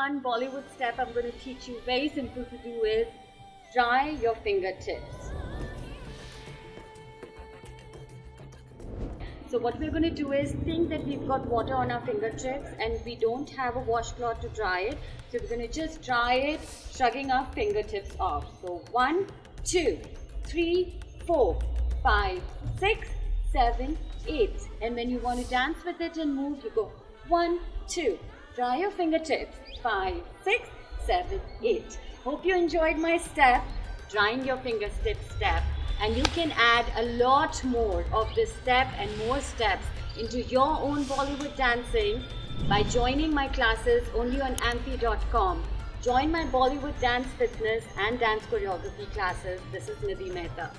one Bollywood step I'm going to teach you, very simple to do, is dry your fingertips. So what we're going to do is think that we've got water on our fingertips and we don't have a washcloth to dry it. So we're going to just dry it, shrugging our fingertips off. So 1, 2, 3, 4, 5, 6, 7, 8. And when you want to dance with it and move, you go 1, 2. Dry your fingertips. 5, 6, 7, 8. Hope you enjoyed my step, drying your fingertips step. And you can add a lot more of this step and more steps into your own Bollywood dancing by joining my classes only on Amphy.com. Join my Bollywood dance fitness and dance choreography classes. This is Nidhi Mehta.